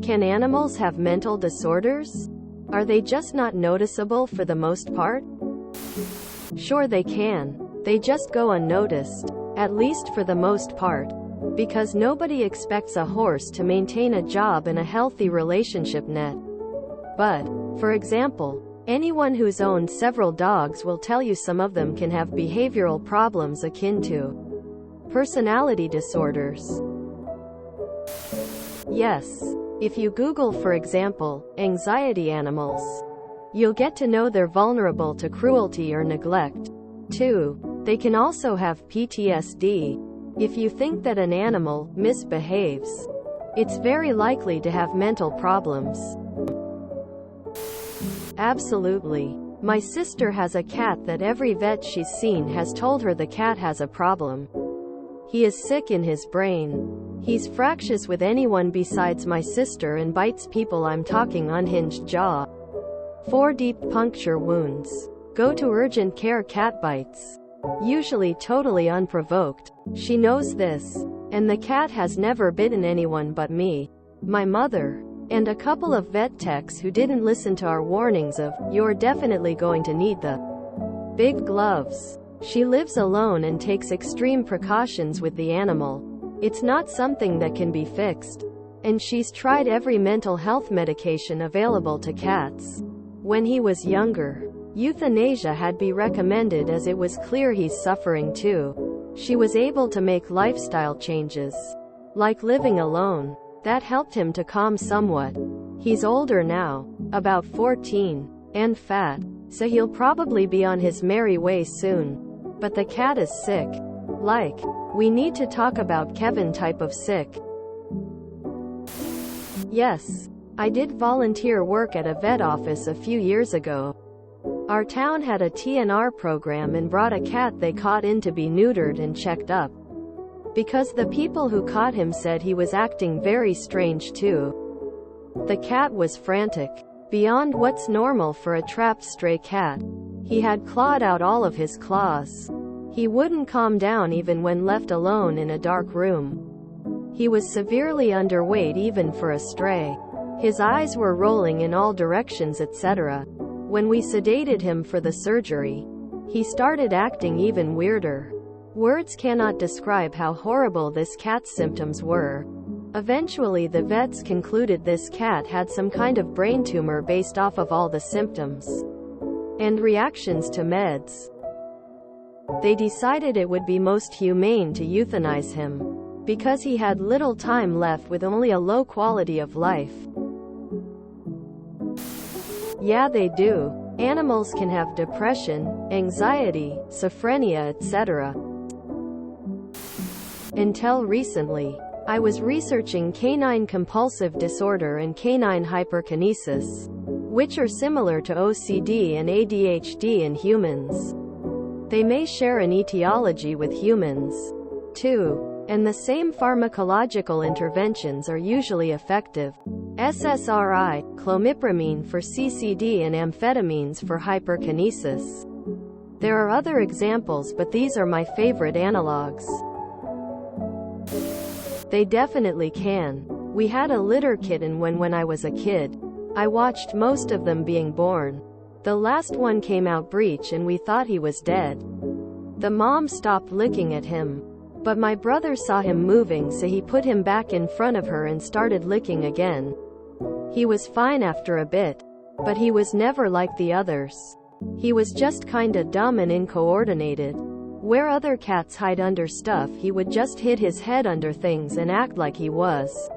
Can animals have mental disorders? Are they just not noticeable for the most part? Sure they can. They just go unnoticed. At least for the most part. Because nobody expects a horse to maintain a job and a healthy relationship net. But, for example, anyone who's owned several dogs will tell you some of them can have behavioral problems akin to personality disorders. Yes. If you Google, for example, anxiety animals, you'll get to know they're vulnerable to cruelty or neglect. 2. They can also have PTSD. If you think that an animal misbehaves, it's very likely to have mental problems. Absolutely. My sister has a cat that every vet she's seen has told her the cat has a problem. He is sick in his brain. He's fractious with anyone besides my sister and bites people. I'm talking unhinged jaw. 4 deep puncture wounds. Go to urgent care. Cat bites. Usually totally unprovoked. She knows this. And the cat has never bitten anyone but me, my mother, and a couple of vet techs who didn't listen to our warnings of, "You're definitely going to need the big gloves." She lives alone and takes extreme precautions with the animal. It's not something that can be fixed. And she's tried every mental health medication available to cats. When he was younger, euthanasia had been recommended as it was clear he's suffering too. She was able to make lifestyle changes, like living alone. That helped him to calm somewhat. He's older now, about 14, and fat, so he'll probably be on his merry way soon. But the cat is sick. Like, we need to talk about Kevin type of sick. Yes, I did volunteer work at a vet office a few years ago. Our town had a TNR program and brought a cat they caught in to be neutered and checked up. Because the people who caught him said he was acting very strange too. The cat was frantic, beyond what's normal for a trapped stray cat. He had clawed out all of his claws. He wouldn't calm down even when left alone in a dark room. He was severely underweight even for a stray. His eyes were rolling in all directions, etc. When we sedated him for the surgery, he started acting even weirder. Words cannot describe how horrible this cat's symptoms were. Eventually the vets concluded this cat had some kind of brain tumor based off of all the symptoms and reactions to meds. They decided it would be most humane to euthanize him, because he had little time left with only a low quality of life. Yeah, they do. Animals can have depression, anxiety, schizophrenia, etc. Until recently, I was researching canine compulsive disorder and canine hyperkinesis, which are similar to OCD and ADHD in humans. They may share an etiology with humans, too, and the same pharmacological interventions are usually effective. SSRI, clomipramine for CCD and amphetamines for hyperkinesis. There are other examples, but these are my favorite analogs. They definitely can. We had a litter kitten when I was a kid. I watched most of them being born. The last one came out breech and we thought he was dead. The mom stopped licking at him. But my brother saw him moving, so he put him back in front of her and started licking again. He was fine after a bit. But he was never like the others. He was just kinda dumb and uncoordinated. Where other cats hide under stuff, he would just hid his head under things and act like he was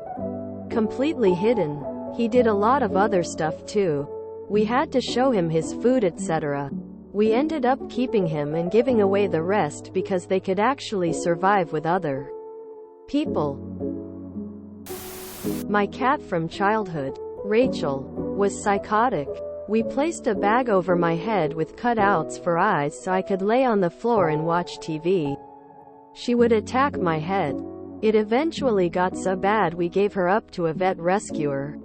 completely hidden. He did a lot of other stuff too. We had to show him his food, etc. We ended up keeping him and giving away the rest because they could actually survive with other people. My cat from childhood, Rachel, was psychotic. We placed a bag over my head with cutouts for eyes so I could lay on the floor and watch TV. She would attack my head. It eventually got so bad we gave her up to a vet rescuer.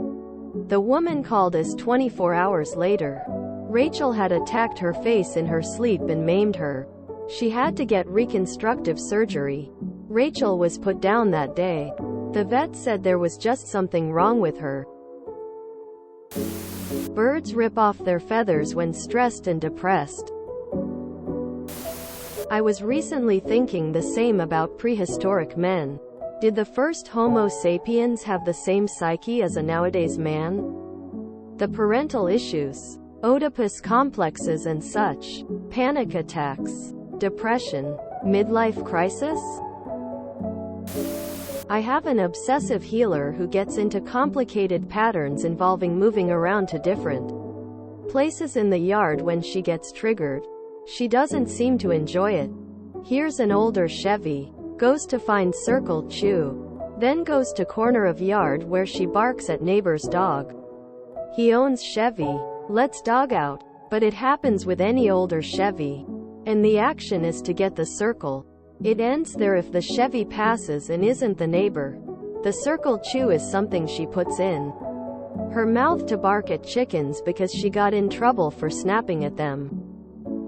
The woman called us 24 hours later. Rachel had attacked her face in her sleep and maimed her. She had to get reconstructive surgery. Rachel was put down that day. The vet said there was just something wrong with her. Birds rip off their feathers when stressed and depressed. I was recently thinking the same about prehistoric men. Did the first Homo sapiens have the same psyche as a nowadays man? The parental issues, Oedipus complexes and such, panic attacks, depression, midlife crisis? I have an obsessive healer who gets into complicated patterns involving moving around to different places in the yard when she gets triggered. She doesn't seem to enjoy it. Here's an older Chevy, goes to find Circle Chew, then goes to corner of yard where she barks at neighbor's dog. He owns Chevy, lets dog out, but it happens with any older Chevy. And the action is to get the circle. It ends there if the Chevy passes and isn't the neighbor. The Circle Chew is something she puts in her mouth to bark at chickens because she got in trouble for snapping at them.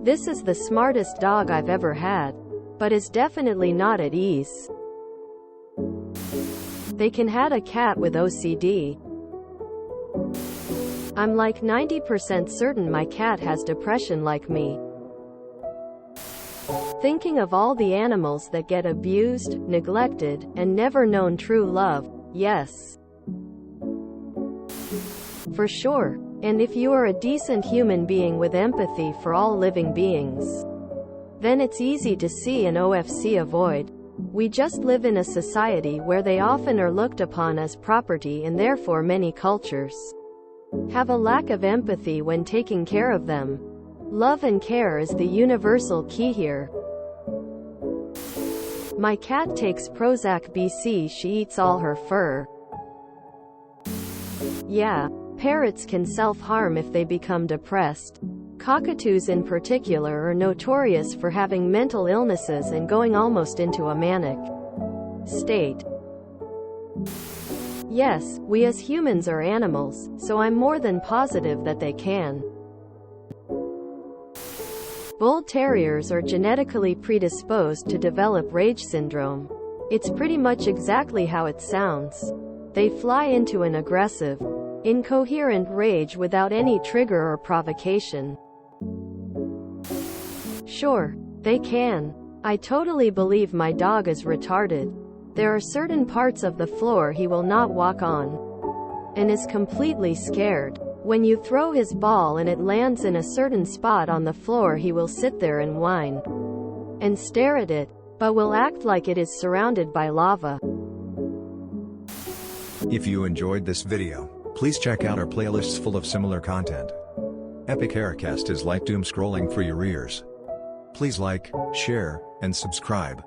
This is the smartest dog I've ever had, but is definitely not at ease. They can had a cat with OCD. I'm like 90% certain my cat has depression like me. Thinking of all the animals that get abused, neglected, and never known true love, yes. For sure. And if you are a decent human being with empathy for all living beings, then it's easy to see and OFC avoid. We just live in a society where they often are looked upon as property, and therefore many cultures have a lack of empathy when taking care of them. Love and care is the universal key here. My cat takes Prozac BC. She eats all her fur. Yeah, parrots can self-harm if they become depressed. Cockatoos in particular are notorious for having mental illnesses and going almost into a manic state. Yes, we as humans are animals, so I'm more than positive that they can. Bull terriers are genetically predisposed to develop rage syndrome. It's pretty much exactly how it sounds. They fly into an aggressive, incoherent rage without any trigger or provocation. Sure, they can. I totally believe my dog is retarded. There are certain parts of the floor he will not walk on, and is completely scared. When you throw his ball and it lands in a certain spot on the floor, he will sit there and whine and stare at it, but will act like it is surrounded by lava. If you enjoyed this video, please check out our playlists full of similar content. Epic Aircast is like doom scrolling for your ears. Please like, share, and subscribe.